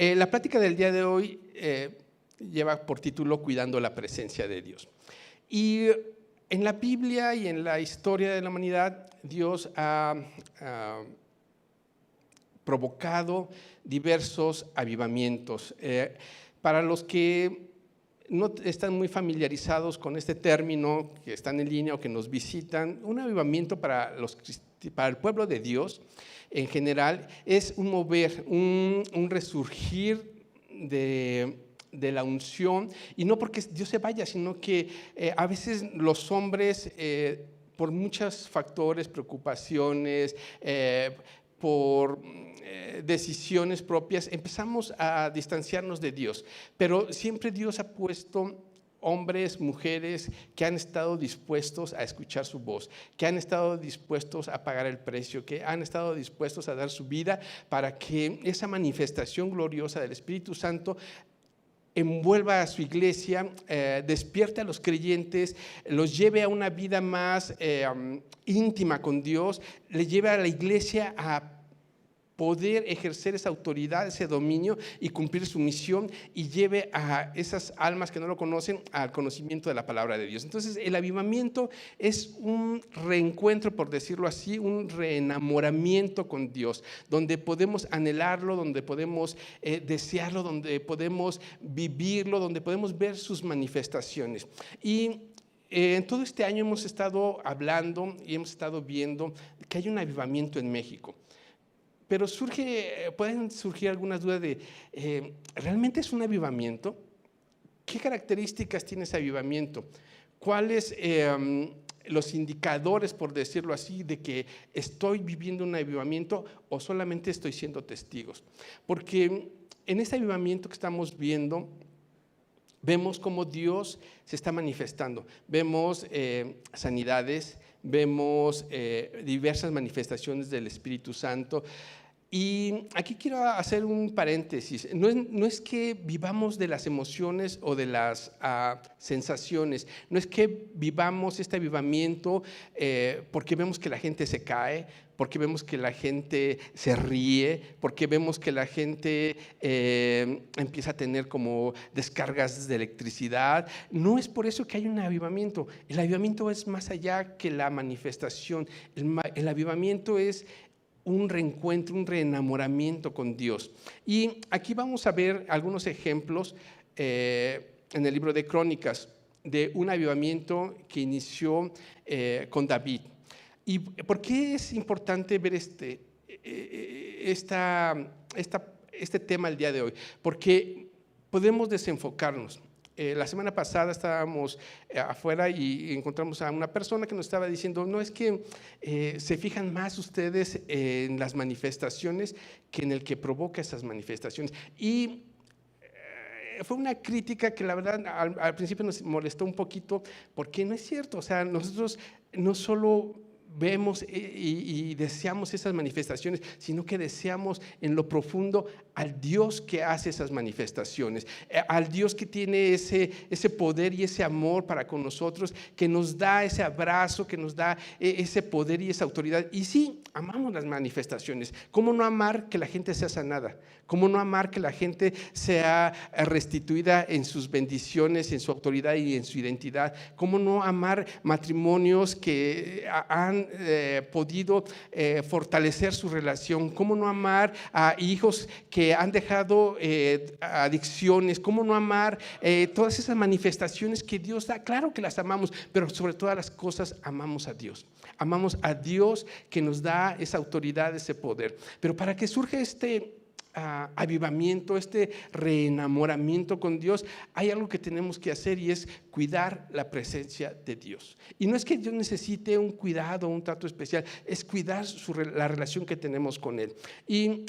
La plática del día de hoy lleva por título Cuidando la presencia de Dios. Y en la Biblia y en la historia de la humanidad, Dios ha provocado diversos avivamientos. Para los que no están muy familiarizados con este término, que están en línea o que nos visitan, un avivamiento para el pueblo de Dios en general es un mover, un resurgir de la unción, y no porque Dios se vaya, sino que a veces los hombres, por muchos factores, preocupaciones, por decisiones propias, empezamos a distanciarnos de Dios, pero siempre Dios ha puesto hombres, mujeres que han estado dispuestos a escuchar su voz, que han estado dispuestos a pagar el precio, que han estado dispuestos a dar su vida para que esa manifestación gloriosa del Espíritu Santo envuelva a su iglesia, despierte a los creyentes, los lleve a una vida más íntima con Dios, le lleve a la iglesia a poder ejercer esa autoridad, ese dominio y cumplir su misión, y lleve a esas almas que no lo conocen al conocimiento de la palabra de Dios. Entonces, el avivamiento es un reencuentro, por decirlo así, un reenamoramiento con Dios, donde podemos anhelarlo, donde podemos desearlo, donde podemos vivirlo, donde podemos ver sus manifestaciones. Y en todo este año hemos estado hablando y hemos estado viendo que hay un avivamiento en México. Pero pueden surgir algunas dudas de, ¿realmente es un avivamiento? ¿Qué características tiene ese avivamiento? ¿Cuáles los indicadores, por decirlo así, de que estoy viviendo un avivamiento o solamente estoy siendo testigos? Porque en este avivamiento que estamos viendo, vemos cómo Dios se está manifestando. Vemos sanidades, vemos diversas manifestaciones del Espíritu Santo. Y aquí quiero hacer un paréntesis. No es que vivamos de las emociones o de las sensaciones, no es que vivamos este avivamiento porque vemos que la gente se cae, porque vemos que la gente se ríe, porque vemos que la gente empieza a tener como descargas de electricidad. No es por eso que hay un avivamiento. El avivamiento es más allá que la manifestación. El avivamiento es un reencuentro, un reenamoramiento con Dios. Y aquí vamos a ver algunos ejemplos en el libro de Crónicas de un avivamiento que inició con David. ¿Y por qué es importante ver este tema el día de hoy? Porque podemos desenfocarnos. La semana pasada estábamos afuera y encontramos a una persona que nos estaba diciendo, no es que se fijan más ustedes en las manifestaciones que en el que provoca esas manifestaciones. Y fue una crítica que la verdad al principio nos molestó un poquito, porque no es cierto. O sea, nosotros no solo vemos y deseamos esas manifestaciones, sino que deseamos en lo profundo al Dios que hace esas manifestaciones, al Dios que tiene ese poder y ese amor para con nosotros, que nos da ese abrazo, que nos da ese poder y esa autoridad. Y sí, amamos las manifestaciones. ¿Cómo no amar que la gente sea sanada? ¿Cómo no amar que la gente sea restituida en sus bendiciones, en su autoridad y en su identidad? ¿Cómo no amar matrimonios que han podido fortalecer su relación? ¿Cómo no amar a hijos que han dejado adicciones? ¿Cómo no amar todas esas manifestaciones que Dios da? Claro que las amamos, pero sobre todas las cosas amamos a Dios. Amamos a Dios que nos da esa autoridad, ese poder. Pero para que surja este avivamiento, este reenamoramiento con Dios, hay algo que tenemos que hacer, y es cuidar la presencia de Dios. Y no es que Dios necesite un cuidado, un trato especial, es cuidar la relación que tenemos con Él. Y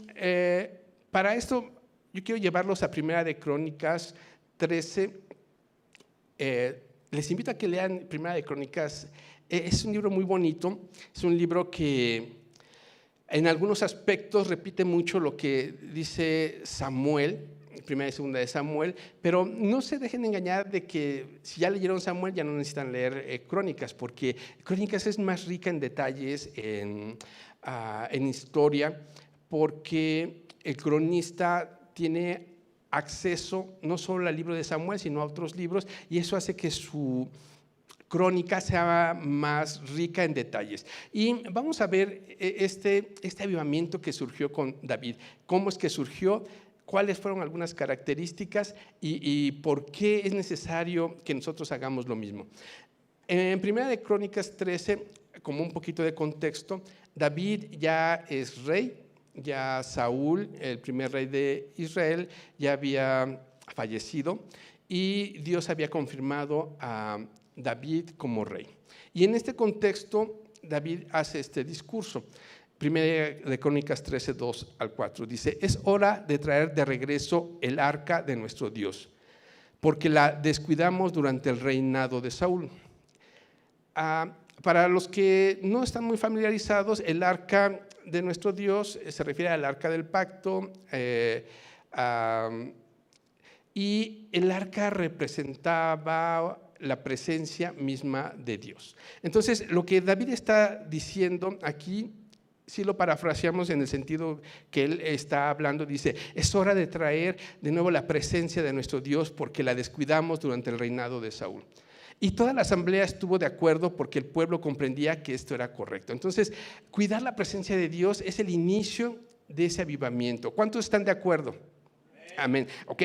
para esto yo quiero llevarlos a Primera de Crónicas 13. Les invito a que lean Primera de Crónicas. Es un libro muy bonito, es un libro que en algunos aspectos repite mucho lo que dice Samuel, primera y segunda de Samuel, pero no se dejen engañar de que si ya leyeron Samuel ya no necesitan leer Crónicas, porque Crónicas es más rica en detalles, en historia, porque el cronista tiene acceso no solo al libro de Samuel, sino a otros libros, y eso hace que su crónica sea más rica en detalles. Y vamos a ver este avivamiento que surgió con David. ¿Cómo es que surgió? ¿Cuáles fueron algunas características y por qué es necesario que nosotros hagamos lo mismo? En Primera de Crónicas 13, como un poquito de contexto, David ya es rey, ya Saúl, el primer rey de Israel, ya había fallecido y Dios había confirmado a David como rey. Y en este contexto, David hace este discurso. Primera de Crónicas 13, 2 al 4. Dice: es hora de traer de regreso el arca de nuestro Dios, porque la descuidamos durante el reinado de Saúl. Para los que no están muy familiarizados, el arca de nuestro Dios se refiere al arca del pacto, y el arca representaba la presencia misma de Dios. Entonces, lo que David está diciendo aquí, si lo parafraseamos en el sentido que él está hablando, dice: es hora de traer de nuevo la presencia de nuestro Dios porque la descuidamos durante el reinado de Saúl. Y toda la asamblea estuvo de acuerdo porque el pueblo comprendía que esto era correcto. Entonces, cuidar la presencia de Dios es el inicio de ese avivamiento. ¿Cuántos están de acuerdo? Amén. Ok.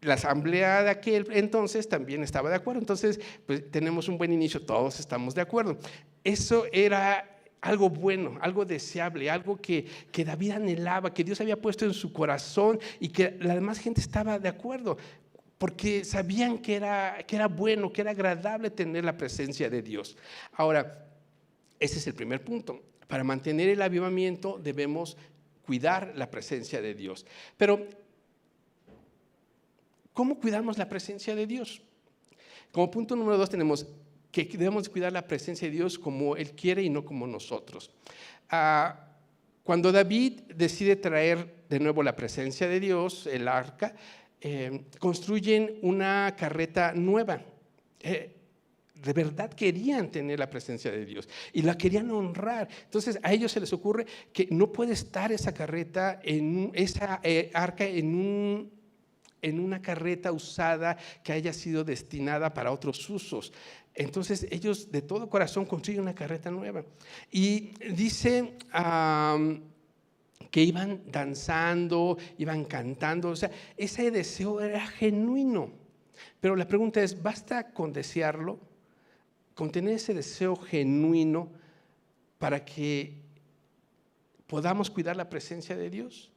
La asamblea de aquel entonces también estaba de acuerdo. Entonces, pues tenemos un buen inicio, todos estamos de acuerdo. Eso era algo bueno, algo deseable, algo que David anhelaba, que Dios había puesto en su corazón y que la demás gente estaba de acuerdo, porque sabían que era bueno, que era agradable tener la presencia de Dios. Ahora, ese es el primer punto. Para mantener el avivamiento debemos cuidar la presencia de Dios. Pero, ¿cómo cuidamos la presencia de Dios? Como punto número 2 tenemos que debemos cuidar la presencia de Dios como Él quiere y no como nosotros. Cuando David decide traer de nuevo la presencia de Dios, el arca, construyen una carreta nueva. De verdad querían tener la presencia de Dios y la querían honrar. Entonces a ellos se les ocurre que no puede estar esa carreta, esa arca en una carreta usada que haya sido destinada para otros usos. Entonces ellos de todo corazón construyen una carreta nueva. Y dice que iban danzando, iban cantando, o sea, ese deseo era genuino. Pero la pregunta es, ¿basta con desearlo? ¿Con tener ese deseo genuino para que podamos cuidar la presencia de Dios?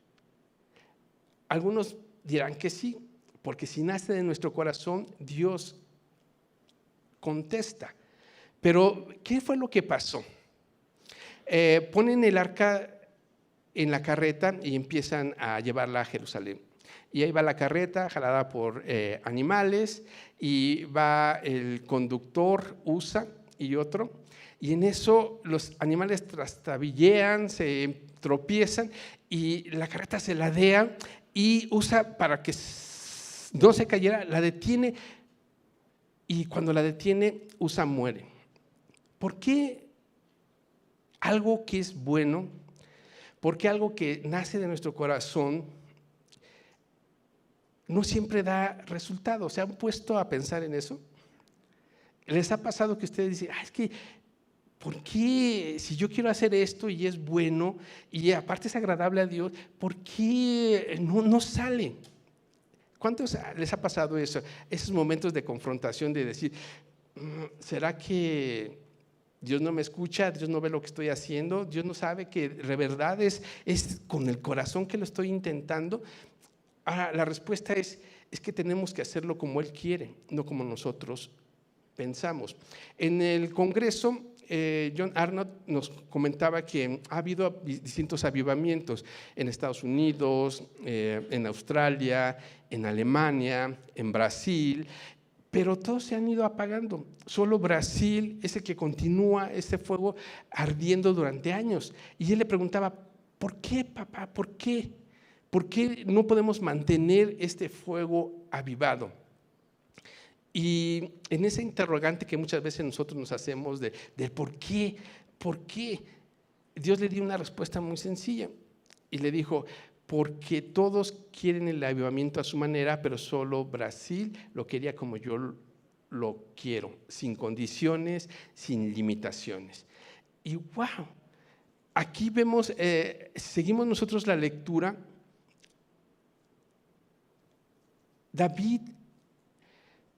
Algunos dirán que sí, porque si nace de nuestro corazón, Dios contesta. Pero, ¿qué fue lo que pasó? Ponen el arca en la carreta y empiezan a llevarla a Jerusalén. Y ahí va la carreta jalada por animales y va el conductor, Usa, y otro. Y en eso los animales trastabillean, se tropiezan y la carreta se ladea y Usa, para que no se cayera, la detiene, y cuando la detiene, Usa muere. ¿Por qué algo que es bueno, por qué algo que nace de nuestro corazón no siempre da resultados? ¿Se han puesto a pensar en eso? ¿Les ha pasado que ustedes dicen, es que, ¿por qué si yo quiero hacer esto y es bueno y aparte es agradable a Dios, por qué no sale? ¿Cuántos les ha pasado eso? Esos momentos de confrontación de decir, ¿será que Dios no me escucha? ¿Dios no ve lo que estoy haciendo? ¿Dios no sabe que de verdad es con el corazón que lo estoy intentando? Ahora, la respuesta es que tenemos que hacerlo como Él quiere, no como nosotros pensamos. En el Congreso, John Arnott nos comentaba que ha habido distintos avivamientos en Estados Unidos, en Australia, en Alemania, en Brasil, pero todos se han ido apagando. Solo Brasil es el que continúa ese fuego ardiendo durante años. Y él le preguntaba, ¿por qué, papá? ¿Por qué? ¿Por qué no podemos mantener este fuego avivado? Y en ese interrogante que muchas veces nosotros nos hacemos de ¿por qué? Dios le dio una respuesta muy sencilla y le dijo, porque todos quieren el avivamiento a su manera, pero solo Brasil lo quería como yo lo quiero, sin condiciones, sin limitaciones. Y wow, aquí vemos, seguimos nosotros la lectura. David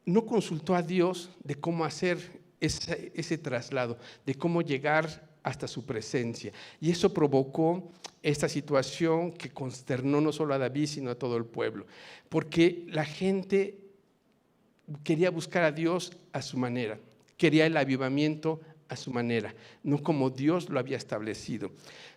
no consultó a Dios de cómo hacer ese traslado, de cómo llegar hasta su presencia. Y eso provocó esta situación que consternó no solo a David, sino a todo el pueblo. Porque la gente quería buscar a Dios a su manera, quería el avivamiento a su manera, no como Dios lo había establecido.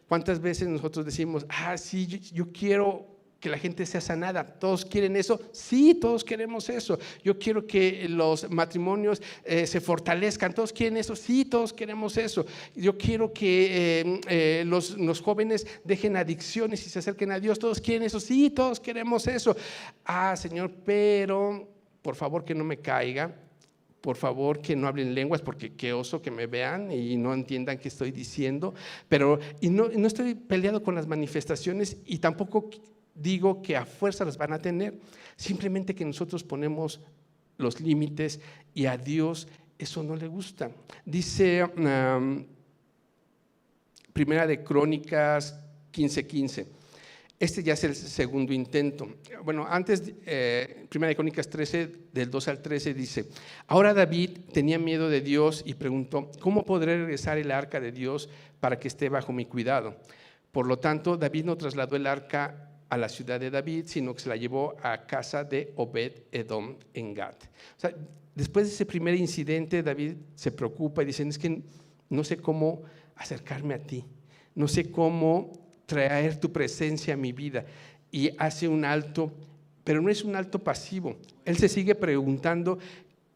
¿Cuántas veces nosotros decimos, sí, yo quiero que la gente sea sanada? ¿Todos quieren eso? Sí, todos queremos eso. Yo quiero que los matrimonios se fortalezcan. ¿Todos quieren eso? Sí, todos queremos eso. Yo quiero que los jóvenes dejen adicciones y se acerquen a Dios. ¿Todos quieren eso? Sí, todos queremos eso. Señor, pero por favor que no me caiga. Por favor, que no hablen lenguas, porque qué oso que me vean y no entiendan qué estoy diciendo. Y no estoy peleado con las manifestaciones y tampoco digo que a fuerza las van a tener. Simplemente que nosotros ponemos los límites y a Dios eso no le gusta. Dice Primera de Crónicas 15:15. Este ya es el segundo intento. Bueno, antes, Primera de Crónicas 13, del 2 al 13 dice: ahora David tenía miedo de Dios y preguntó, ¿cómo podré regresar el arca de Dios para que esté bajo mi cuidado? Por lo tanto, David no trasladó el arca a la ciudad de David, sino que se la llevó a casa de Obed-Edom en Gat. O sea, después de ese primer incidente, David se preocupa y dice, es que no sé cómo acercarme a ti, no sé cómo traer tu presencia a mi vida, y hace un alto, pero no es un alto pasivo. Él se sigue preguntando,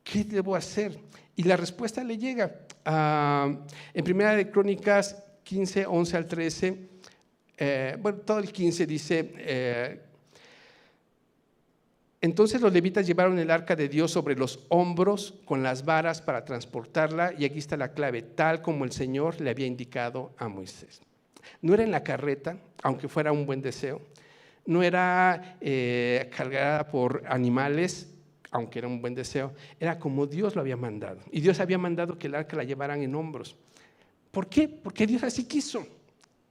¿qué debo hacer? Y la respuesta le llega. En Primera de Crónicas 15, 11 al 13, todo el 15 dice, entonces los levitas llevaron el arca de Dios sobre los hombros con las varas para transportarla, y aquí está la clave, tal como el Señor le había indicado a Moisés. No era en la carreta, aunque fuera un buen deseo. No era cargada por animales, aunque era un buen deseo. Era como Dios lo había mandado. Y Dios había mandado que el arca la llevaran en hombros. ¿Por qué? Porque Dios así quiso.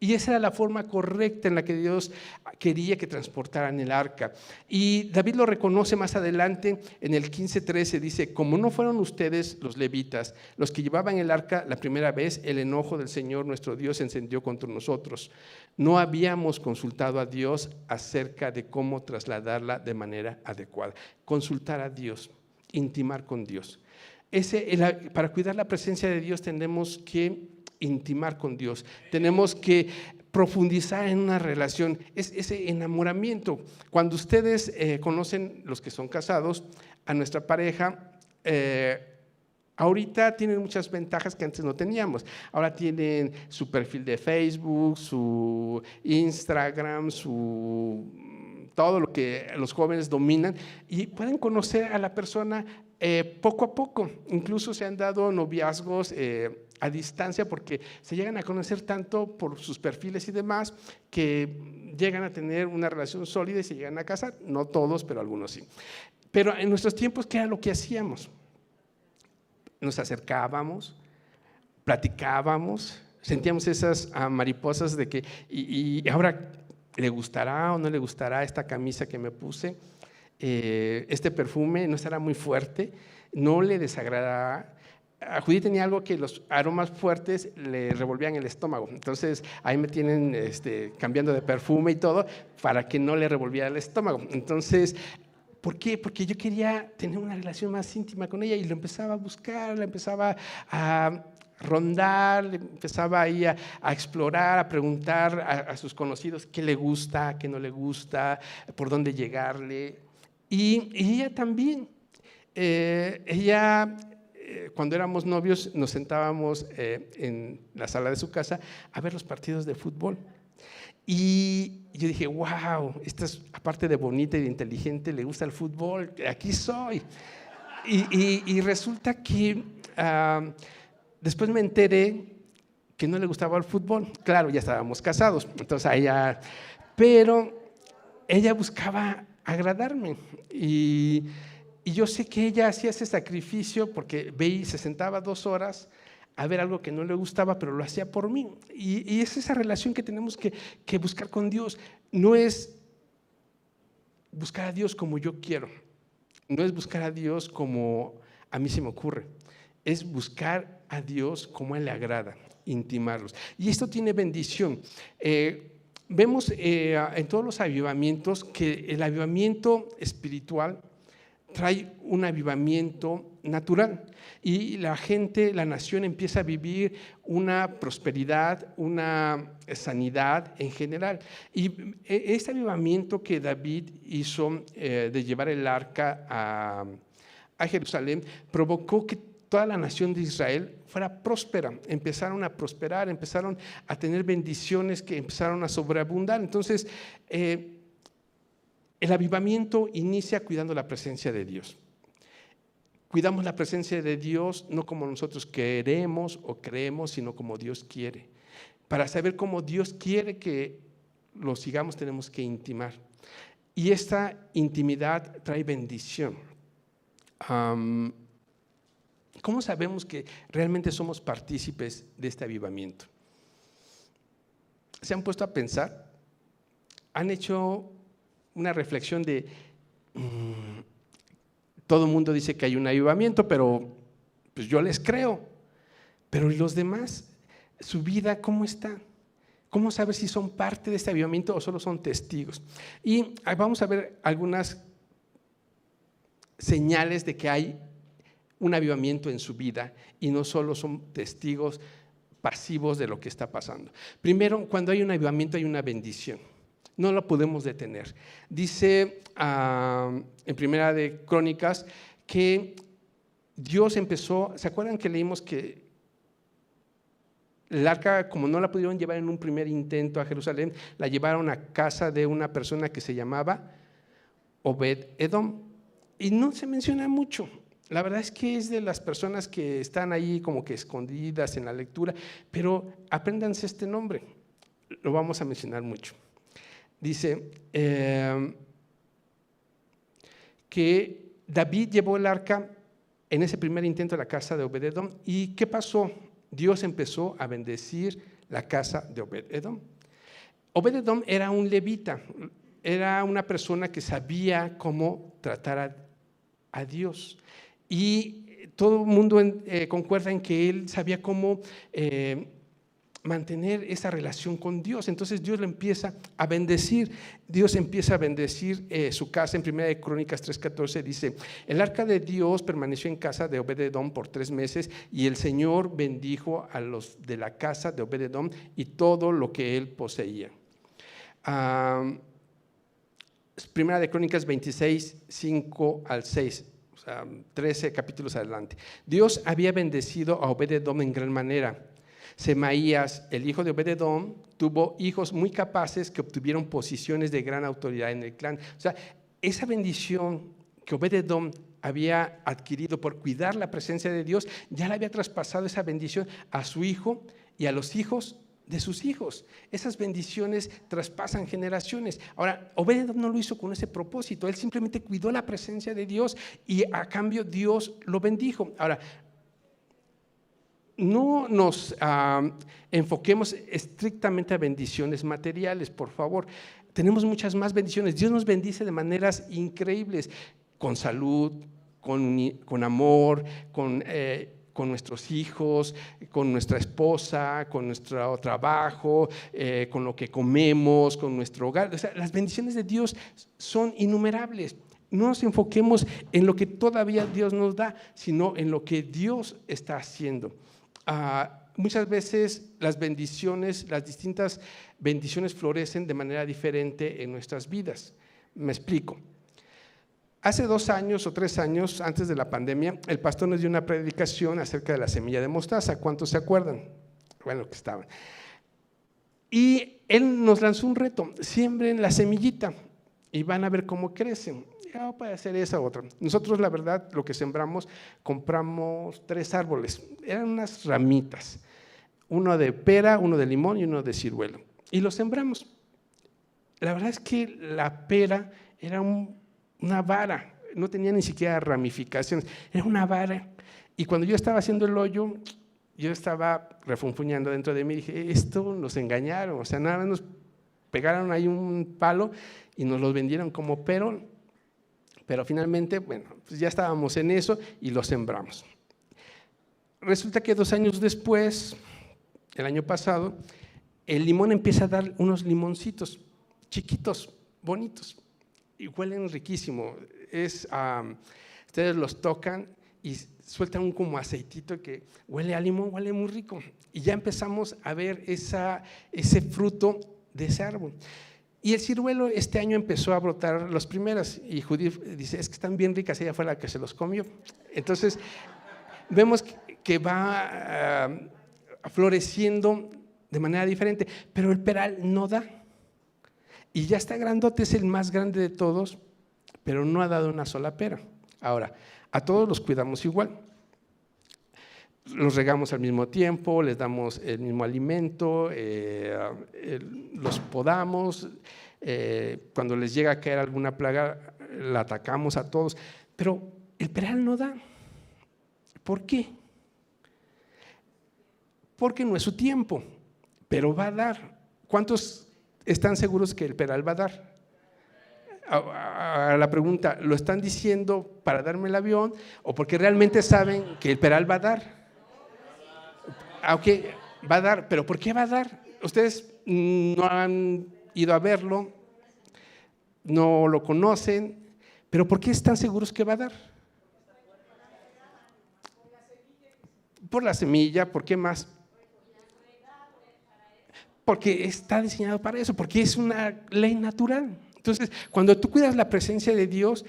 Y esa era la forma correcta en la que Dios quería que transportaran el arca. Y David lo reconoce más adelante en el 15:13, dice, como no fueron ustedes los levitas los que llevaban el arca la primera vez, el enojo del Señor nuestro Dios se encendió contra nosotros. No habíamos consultado a Dios acerca de cómo trasladarla de manera adecuada. Consultar a Dios, intimar con Dios. Para cuidar la presencia de Dios tenemos que intimar con Dios, tenemos que profundizar en una relación, es ese enamoramiento. Cuando ustedes conocen, los que son casados, a nuestra pareja, ahorita tienen muchas ventajas que antes no teníamos. Ahora tienen su perfil de Facebook, su Instagram, todo lo que los jóvenes dominan, y pueden conocer a la persona poco a poco. Incluso se han dado noviazgos a distancia, porque se llegan a conocer tanto por sus perfiles y demás, que llegan a tener una relación sólida y se llegan a casar. No todos, pero algunos sí. Pero en nuestros tiempos, ¿qué era lo que hacíamos? Nos acercábamos, platicábamos, sentíamos esas mariposas de que, y ahora, ¿le gustará o no le gustará esta camisa que me puse? Este perfume no estará muy fuerte, no le desagradará. A Judy tenía algo que los aromas fuertes le revolvían el estómago, entonces ahí me tienen cambiando de perfume y todo para que no le revolviera el estómago. Entonces, ¿por qué? Porque yo quería tener una relación más íntima con ella, y lo empezaba a buscar, la empezaba a rondar, empezaba ahí a explorar, a preguntar a sus conocidos qué le gusta, qué no le gusta, por dónde llegarle. Y ella también, cuando éramos novios nos sentábamos en la sala de su casa a ver los partidos de fútbol. Y yo dije, wow, esta es, aparte de bonita y de inteligente, le gusta el fútbol, aquí soy. Y resulta que después me enteré que no le gustaba el fútbol. Claro, ya estábamos casados, entonces allá, pero ella buscaba agradarme y yo sé que ella hacía ese sacrificio porque veía, se sentaba 2 horas a ver algo que no le gustaba, pero lo hacía por mí. Y es esa relación que tenemos que buscar con Dios. No es buscar a Dios como yo quiero, no es buscar a Dios como a mí se me ocurre, es buscar a Dios como a Él le agrada, intimarlos. Y esto tiene bendición. Vemos en todos los avivamientos que el avivamiento espiritual trae un avivamiento natural y la gente, la nación empieza a vivir una prosperidad, una sanidad en general. Y este avivamiento que David hizo de llevar el arca a Jerusalén provocó que toda la nación de Israel fuera próspera, empezaron a prosperar, empezaron a tener bendiciones que empezaron a sobreabundar. Entonces, el avivamiento inicia cuidando la presencia de Dios. Cuidamos la presencia de Dios no como nosotros queremos o creemos, sino como Dios quiere. Para saber cómo Dios quiere que lo sigamos, tenemos que intimar. Y esta intimidad trae bendición. ¿Cómo sabemos que realmente somos partícipes de este avivamiento? ¿Se han puesto a pensar? ¿Han hecho una reflexión de todo el mundo dice que hay un avivamiento, pero pues yo les creo, pero ¿y los demás? ¿Su vida cómo está? ¿Cómo saber si son parte de este avivamiento o solo son testigos? Y vamos a ver algunas señales de que hay un avivamiento en su vida y no solo son testigos pasivos de lo que está pasando. Primero, cuando hay un avivamiento hay una bendición. No lo podemos detener. Dice en Primera de Crónicas que Dios empezó, ¿se acuerdan que leímos que el arca, como no la pudieron llevar en un primer intento a Jerusalén, la llevaron a casa de una persona que se llamaba Obed-Edom? Y no se menciona mucho. La verdad es que es de las personas que están ahí como que escondidas en la lectura, pero apréndanse este nombre, lo vamos a mencionar mucho. Dice que David llevó el arca en ese primer intento a la casa de Obed-Edom. ¿Y qué pasó? Dios empezó a bendecir la casa de Obed-Edom. Obed-Edom era un levita, era una persona que sabía cómo tratar a Dios. Y todo el mundo concuerda en que él sabía cómo mantener esa relación con Dios. Entonces Dios le empieza a bendecir. Dios empieza a bendecir su casa. En 1 Crónicas 3:14 dice: el arca de Dios permaneció en casa de Obed-Edom por 3 meses y el Señor bendijo a los de la casa de Obed-Edom y todo lo que él poseía. 1 Crónicas 26, 5 al 6. 13 capítulos adelante. Dios había bendecido a Obed-Edom en gran manera. Semaías, el hijo de Obed-Edom, tuvo hijos muy capaces que obtuvieron posiciones de gran autoridad en el clan. O sea, esa bendición que Obed-Edom había adquirido por cuidar la presencia de Dios, ya le había traspasado esa bendición a su hijo y a los hijos de sus hijos. Esas bendiciones traspasan generaciones. Ahora, Obed-Edom no lo hizo con ese propósito, él simplemente cuidó la presencia de Dios y a cambio Dios lo bendijo. Ahora, no nos enfoquemos estrictamente a bendiciones materiales, por favor. Tenemos muchas más bendiciones. Dios nos bendice de maneras increíbles, con salud, con amor, con nuestros hijos, con nuestra esposa, con nuestro trabajo, con lo que comemos, con nuestro hogar. O sea, las bendiciones de Dios son innumerables. No nos enfoquemos en lo que todavía Dios nos da, sino en lo que Dios está haciendo. Muchas veces las bendiciones, las distintas bendiciones florecen de manera diferente en nuestras vidas. Me explico. Hace 2 años o 3 años, antes de la pandemia, el pastor nos dio una predicación acerca de la semilla de mostaza. ¿Cuántos se acuerdan? Bueno, que estaban. Y él nos lanzó un reto: siembren la semillita y van a ver cómo crecen. Puede hacer esa otra. Nosotros, la verdad, lo que sembramos, compramos 3 árboles. Eran unas ramitas, uno de pera, uno de limón y uno de ciruelo. Y los sembramos. la verdad es que la pera era una vara, no tenía ni siquiera ramificaciones, era una vara. Y cuando yo estaba haciendo el hoyo, yo estaba refunfuñando dentro de mí y dije, esto nos engañaron, o sea, nada más nos pegaron ahí un palo y nos los vendieron como pero finalmente, bueno, pues ya estábamos en eso y lo sembramos. Resulta que 2 años después, el año pasado, el limón empieza a dar unos limoncitos chiquitos, bonitos, y huelen riquísimo. Ustedes los tocan y sueltan un como aceitito que huele a limón, huele muy rico. Y ya empezamos a ver ese fruto de ese árbol. Y el ciruelo este año empezó a brotar las primeras, y Judith dice, es que están bien ricas, ella fue la que se los comió. Entonces, vemos que va floreciendo de manera diferente, pero el peral no da. Y ya está grandote, es el más grande de todos, pero no ha dado una sola pera. Ahora, a todos los cuidamos igual. Los regamos al mismo tiempo, les damos el mismo alimento, los podamos, cuando les llega a caer alguna plaga, la atacamos a todos, pero el peral no da. ¿Por qué? Porque no es su tiempo, pero va a dar. ¿Cuántos están seguros que el peral va a dar? A la pregunta, ¿lo están diciendo para darme el avión o porque realmente saben que el peral va a dar? Aunque va a dar, pero ¿por qué va a dar? Ustedes no han ido a verlo, no lo conocen, pero ¿por qué están seguros que va a dar? Por la semilla, ¿por qué más? Porque está diseñado para eso, porque es una ley natural. Entonces, cuando tú cuidas la presencia de Dios,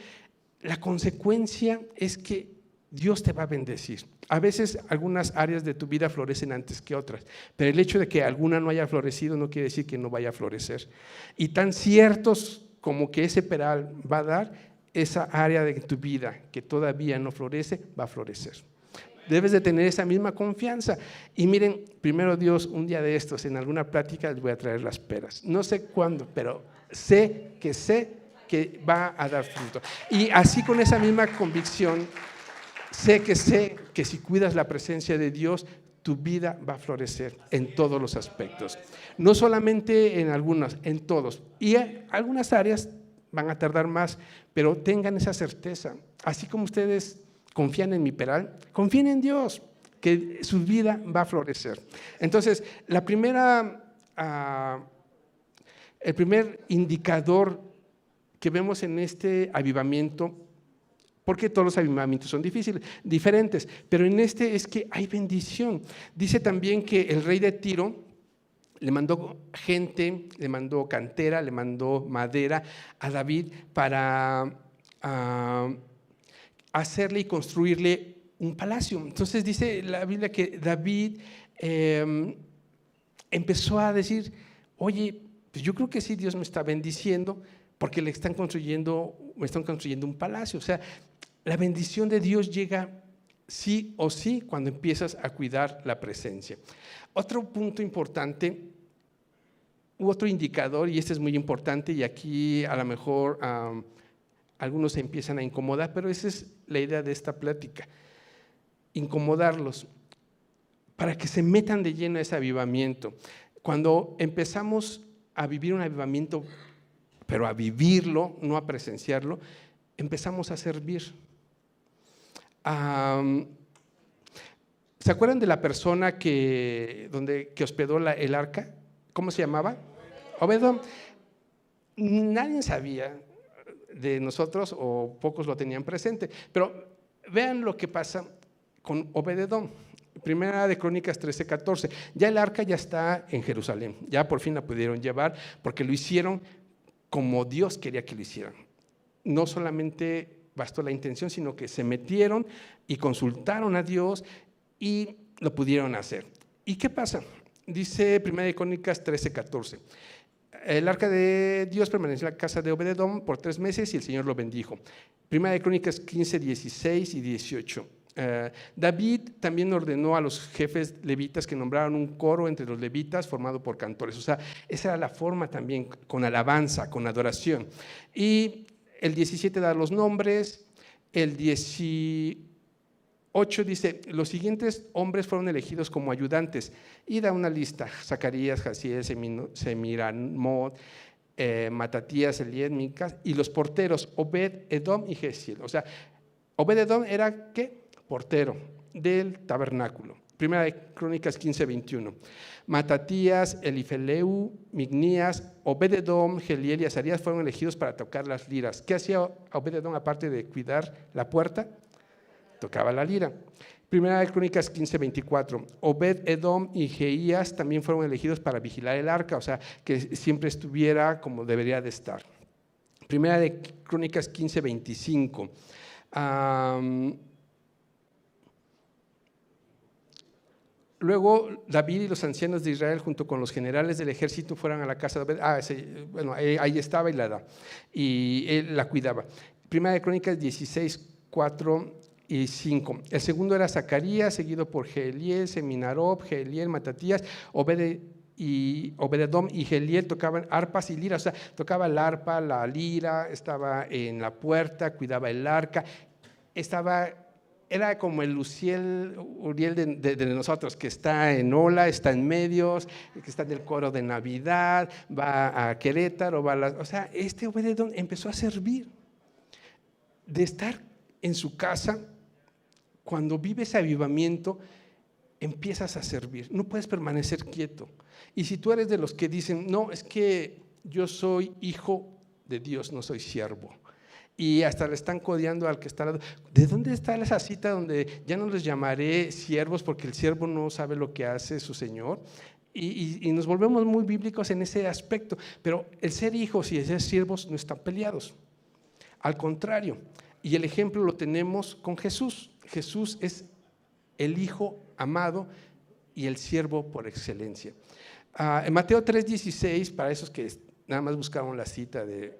la consecuencia es que Dios te va a bendecir. A veces algunas áreas de tu vida florecen antes que otras, pero el hecho de que alguna no haya florecido no quiere decir que no vaya a florecer. Y tan ciertos como que ese peral va a dar, esa área de tu vida que todavía no florece, va a florecer. Debes de tener esa misma confianza. Y miren, primero Dios, un día de estos, en alguna plática les voy a traer las peras. No sé cuándo, pero sé que va a dar fruto. Y así con esa misma convicción, sé que si cuidas la presencia de Dios, tu vida va a florecer en todos los aspectos. No solamente en algunas, en todos. Y algunas áreas van a tardar más, pero tengan esa certeza. Así como ustedes confían en mi peral, confíen en Dios, que su vida va a florecer. Entonces, el primer indicador que vemos en este avivamiento, porque todos los avivamientos son diferentes, pero en este es que hay bendición. Dice también que el rey de Tiro le mandó gente, le mandó cantera, le mandó madera a David para hacerle y construirle un palacio. Entonces dice la Biblia que David empezó a decir, oye, pues yo creo que sí, Dios me está bendiciendo porque me están construyendo un palacio. O sea, la bendición de Dios llega sí o sí cuando empiezas a cuidar la presencia. Otro punto importante, otro indicador, y este es muy importante, y aquí a lo mejor algunos se empiezan a incomodar, pero esa es la idea de esta plática, incomodarlos para que se metan de lleno a ese avivamiento. Cuando empezamos a vivir un avivamiento, pero a vivirlo, no a presenciarlo, empezamos a servir. ¿Se acuerdan de la persona que hospedó el arca? ¿Cómo se llamaba? Obededom. Nadie sabía de nosotros, o pocos lo tenían presente, pero vean lo que pasa con Obededom. Primera de Crónicas 13:14. Ya el arca ya está en Jerusalén, ya por fin la pudieron llevar porque lo hicieron como Dios quería que lo hicieran. No solamente bastó la intención, sino que se metieron y consultaron a Dios y lo pudieron hacer. ¿Y qué pasa? Dice Primera de Crónicas 13:14. El arca de Dios permaneció en la casa de Obededom por 3 meses y el Señor lo bendijo. Primera de Crónicas 15:16 y 18. David también ordenó a los jefes levitas que nombraran un coro entre los levitas formado por cantores. O sea, esa era la forma también, con alabanza, con adoración. Y el 17 da los nombres, el 18 dice, los siguientes hombres fueron elegidos como ayudantes, y da una lista: Zacarías, Jaziel, Semiramot, Matatías, Eliel, Micas, y los porteros, Obed, Edom y Gesiel. O sea, Obed Edom era, ¿qué? Portero del tabernáculo. Primera de Crónicas 15:21. Matatías, Elifeleu, Mignías, Obed Edom, Geliel y Azarías fueron elegidos para tocar las liras. ¿Qué hacía Obed Edom aparte de cuidar la puerta? Tocaba la lira. Primera de Crónicas 15:24. Obed Edom y Jeías también fueron elegidos para vigilar el arca, o sea, que siempre estuviera como debería de estar. Primera de Crónicas 15:25. Luego David y los ancianos de Israel junto con los generales del ejército fueron a la casa de Obed. Bueno, ahí estaba y él la cuidaba. Primera de Crónicas 16:4 y 5. El segundo era Zacarías, seguido por Geliel, Seminarob, Geliel, Matatías, Obed-Edom y Geliel tocaban arpas y liras. O sea, tocaba el arpa, la lira, estaba en la puerta, cuidaba el arca, era como el Uriel de nosotros, que está en Ola, está en medios, que está en el coro de Navidad, va a Querétaro, o sea, Obed-Edom empezó a servir. De estar en su casa, cuando vives avivamiento, empiezas a servir, no puedes permanecer quieto. Y si tú eres de los que dicen, no, es que yo soy hijo de Dios, no soy siervo, y hasta le están codeando al que está al lado. ¿De dónde está esa cita donde ya no les llamaré siervos porque el siervo no sabe lo que hace su Señor? Y nos volvemos muy bíblicos en ese aspecto, pero el ser hijos y el ser siervos no están peleados, al contrario. Y el ejemplo lo tenemos con Jesús. Jesús es el hijo amado y el siervo por excelencia. En Mateo 3:16, para esos que nada más buscaron la cita de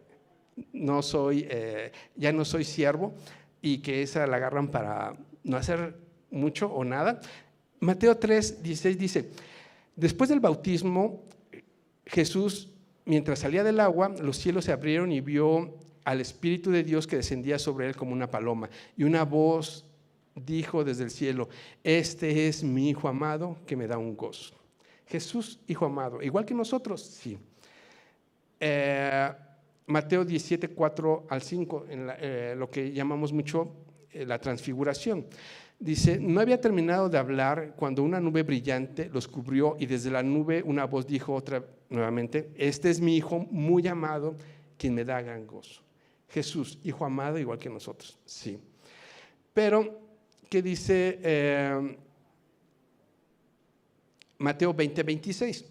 ya no soy siervo, y que esa la agarran para no hacer mucho o nada. Mateo 3:16 dice: después del bautismo, Jesús, mientras salía del agua, los cielos se abrieron y vio al Espíritu de Dios que descendía sobre él como una paloma, y una voz dijo desde el cielo: este es mi Hijo amado, que me da un gozo. Jesús, Hijo amado, igual que nosotros, sí. Mateo 17:4 al 5, lo que llamamos mucho la transfiguración. Dice: no había terminado de hablar cuando una nube brillante los cubrió, y desde la nube una voz dijo nuevamente: este es mi Hijo muy amado, quien me da gran gozo. Jesús, Hijo amado, igual que nosotros, sí. Pero, ¿qué dice Mateo 20:26?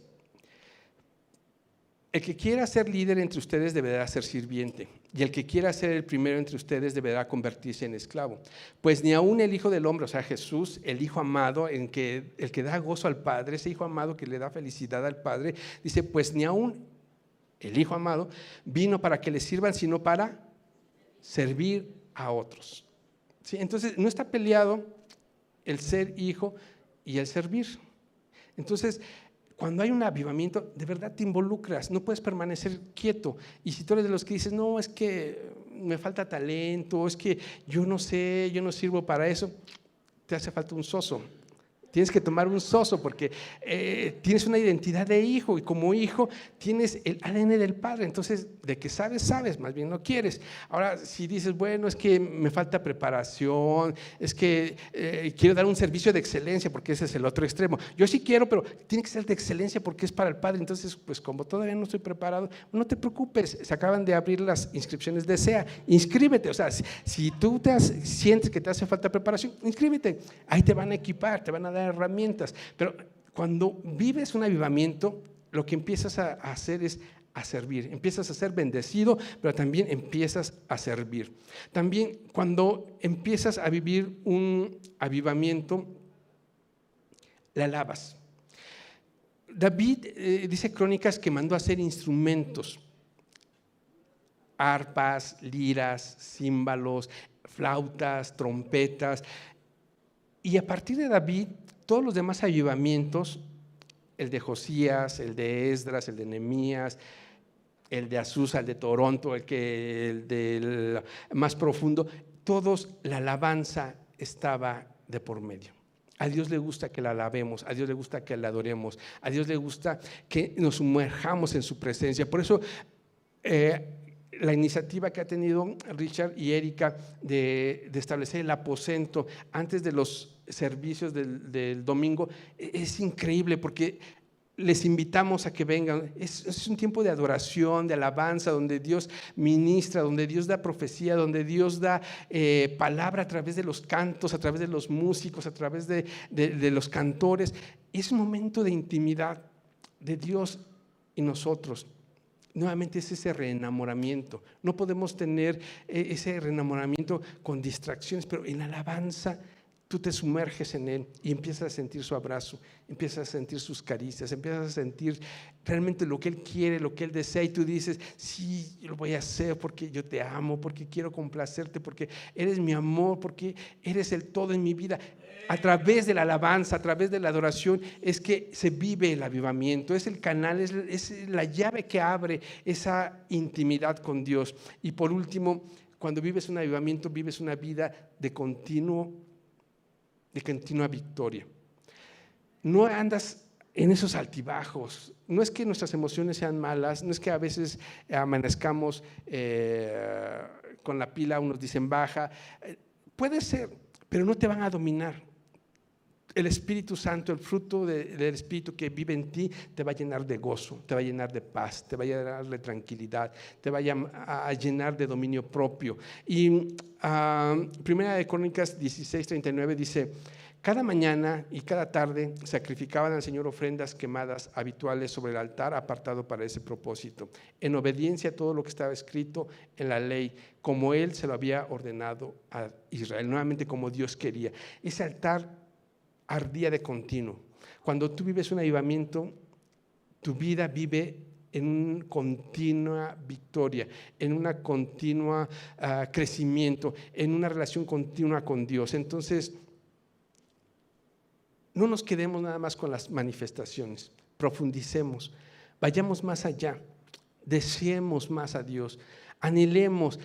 El que quiera ser líder entre ustedes deberá ser sirviente, y el que quiera ser el primero entre ustedes deberá convertirse en esclavo. Pues ni aún el Hijo del Hombre, o sea, Jesús, el Hijo amado, el que da gozo al Padre, ese Hijo amado que le da felicidad al Padre, dice: pues ni aún el Hijo amado vino para que le sirvan, sino para servir a otros. ¿Sí? Entonces, no está peleado el ser hijo y el servir. Entonces, cuando hay un avivamiento, de verdad te involucras, no puedes permanecer quieto. Y si tú eres de los que dices: no, es que me falta talento, es que yo no sé, yo no sirvo para eso, te hace falta un soso. Tienes que tomar un soso porque tienes una identidad de hijo, y como hijo tienes el ADN del Padre. Entonces, de que sabes, más bien no quieres. Ahora, si dices: bueno, es que me falta preparación, es que quiero dar un servicio de excelencia, porque ese es el otro extremo. Yo sí quiero, pero tiene que ser de excelencia porque es para el Padre. Entonces, pues como todavía no estoy preparado, no te preocupes, se acaban de abrir las inscripciones de SEA, inscríbete. O sea, si tú sientes que te hace falta preparación, inscríbete, ahí te van a equipar, te van a dar herramientas. Pero cuando vives un avivamiento, lo que empiezas a hacer es a servir, empiezas a ser bendecido, pero también empiezas a servir. También cuando empiezas a vivir un avivamiento, le alabas. David dice Crónicas que mandó a hacer instrumentos, arpas, liras, címbalos, flautas, trompetas. Y a partir de David, todos los demás avivamientos, el de Josías, el de Esdras, el de Nehemías, el de Azusa, el de Toronto, el del más profundo, todos la alabanza estaba de por medio. A Dios le gusta que la alabemos, a Dios le gusta que la adoremos, a Dios le gusta que nos sumerjamos en su presencia. Por eso la iniciativa que ha tenido Richard y Erika de establecer el aposento antes de los servicios del domingo es increíble, porque les invitamos a que vengan. Es un tiempo de adoración, de alabanza, donde Dios ministra, donde Dios da profecía, donde Dios da palabra a través de los cantos, a través de los músicos, a través de los cantores. Es un momento de intimidad de Dios y nosotros. Nuevamente es ese reenamoramiento. No podemos tener ese reenamoramiento con distracciones, pero en la alabanza tú te sumerges en Él y empiezas a sentir su abrazo, empiezas a sentir sus caricias, empiezas a sentir realmente lo que Él quiere, lo que Él desea, y tú dices, sí, yo lo voy a hacer porque yo te amo, porque quiero complacerte, porque eres mi amor, porque eres el todo en mi vida. A través de la alabanza, a través de la adoración es que se vive el avivamiento, es el canal, es la llave que abre esa intimidad con Dios. Y por último, cuando vives un avivamiento, vives una vida de continua victoria. No andas en esos altibajos. No es que nuestras emociones sean malas, no es que a veces amanezcamos con la pila, unos dicen baja. Puede ser, pero no te van a dominar. El Espíritu Santo, el fruto del Espíritu que vive en ti, te va a llenar de gozo, te va a llenar de paz, te va a llenar de tranquilidad, te va a llenar de dominio propio. Y Primera de Crónicas 16:39 dice: cada mañana y cada tarde sacrificaban al Señor ofrendas quemadas habituales sobre el altar apartado para ese propósito, en obediencia a todo lo que estaba escrito en la ley, como Él se lo había ordenado a Israel, nuevamente como Dios quería. Ese altar ardía de continuo. Cuando tú vives un avivamiento, tu vida vive en una continua victoria, en una continua crecimiento, en una relación continua con Dios. Entonces, no nos quedemos nada más con las manifestaciones, profundicemos, vayamos más allá, deseemos más a Dios, anhelemos.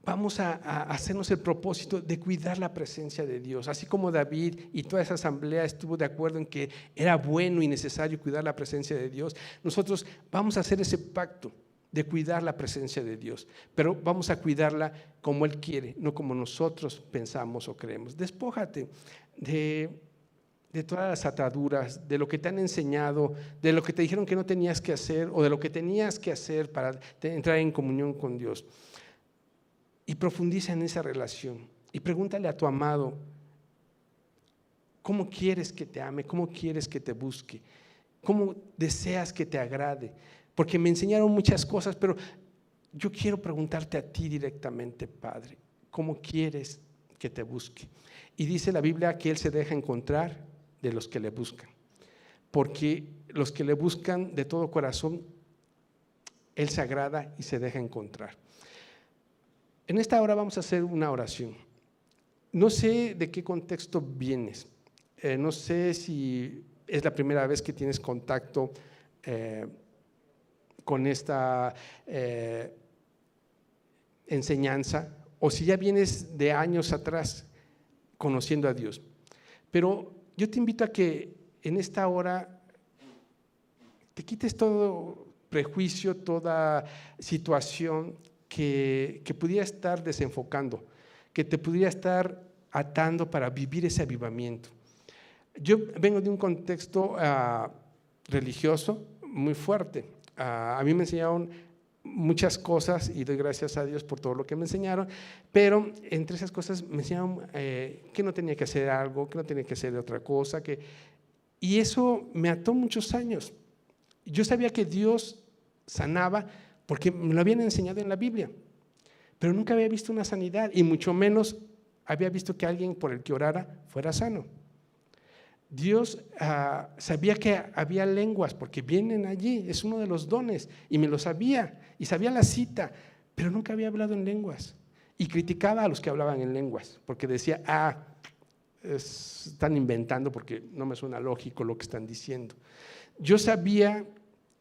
Vamos a hacernos el propósito de cuidar la presencia de Dios. Así como David y toda esa asamblea estuvo de acuerdo en que era bueno y necesario cuidar la presencia de Dios, nosotros vamos a hacer ese pacto de cuidar la presencia de Dios, pero vamos a cuidarla como Él quiere, no como nosotros pensamos o creemos. Despójate de todas las ataduras, de lo que te han enseñado, de lo que te dijeron que no tenías que hacer o de lo que tenías que hacer para entrar en comunión con Dios. Y profundiza en esa relación y pregúntale a tu amado: ¿cómo quieres que te ame? ¿Cómo quieres que te busque? ¿Cómo deseas que te agrade? Porque me enseñaron muchas cosas, pero yo quiero preguntarte a ti directamente, Padre: ¿cómo quieres que te busque? Y dice la Biblia que Él se deja encontrar de los que le buscan, porque los que le buscan de todo corazón, Él se agrada y se deja encontrar. En esta hora vamos a hacer una oración. No sé de qué contexto vienes, no sé si es la primera vez que tienes contacto con esta enseñanza, o si ya vienes de años atrás conociendo a Dios. Pero yo te invito a que en esta hora te quites todo prejuicio, toda situación que pudiera estar desenfocando, que te pudiera estar atando para vivir ese avivamiento. Yo vengo de un contexto religioso muy fuerte. A mí me enseñaron muchas cosas y doy gracias a Dios por todo lo que me enseñaron, pero entre esas cosas me enseñaron que no tenía que hacer algo, que no tenía que hacer otra cosa, y eso me ató muchos años. Yo sabía que Dios sanaba porque me lo habían enseñado en la Biblia, pero nunca había visto una sanidad y mucho menos había visto que alguien por el que orara fuera sano. Dios sabía que había lenguas porque vienen allí, es uno de los dones, y me lo sabía y sabía la cita, pero nunca había hablado en lenguas y criticaba a los que hablaban en lenguas porque decía: están inventando porque no me suena lógico lo que están diciendo. Yo sabía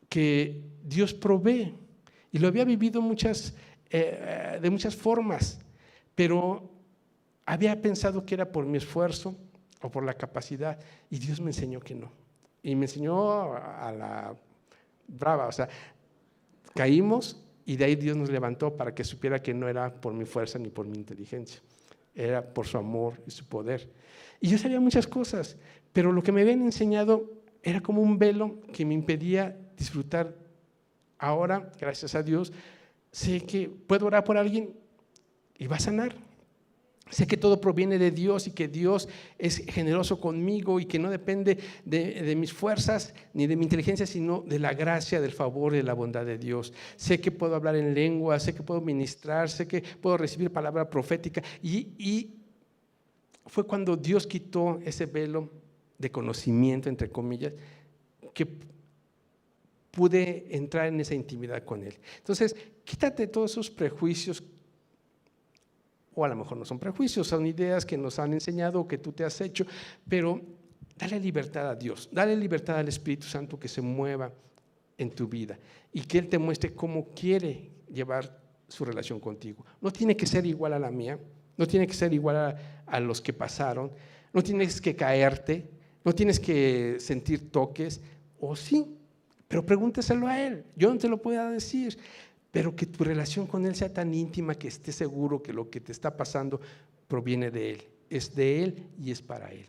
que Dios provee y lo había vivido de muchas formas, pero había pensado que era por mi esfuerzo o por la capacidad, y Dios me enseñó que no. Y me enseñó a la brava, o sea, caímos y de ahí Dios nos levantó para que supiera que no era por mi fuerza ni por mi inteligencia, era por su amor y su poder. Y yo sabía muchas cosas, pero lo que me habían enseñado era como un velo que me impedía disfrutar. Ahora, gracias a Dios, sé que puedo orar por alguien y va a sanar. Sé que todo proviene de Dios y que Dios es generoso conmigo y que no depende de mis fuerzas ni de mi inteligencia, sino de la gracia, del favor y de la bondad de Dios. Sé que puedo hablar en lengua, sé que puedo ministrar, sé que puedo recibir palabra profética. Y fue cuando Dios quitó ese velo de conocimiento, entre comillas, que pude entrar en esa intimidad con Él. Entonces, quítate todos esos prejuicios, o a lo mejor no son prejuicios, son ideas que nos han enseñado o que tú te has hecho, pero dale libertad a Dios, dale libertad al Espíritu Santo que se mueva en tu vida y que Él te muestre cómo quiere llevar su relación contigo. No tiene que ser igual a la mía, no tiene que ser igual a los que pasaron, no tienes que caerte, no tienes que sentir toques, o sí, pero pregúntaselo a Él, yo no te lo puedo decir. Pero que tu relación con Él sea tan íntima que estés seguro que lo que te está pasando proviene de Él, es de Él y es para Él.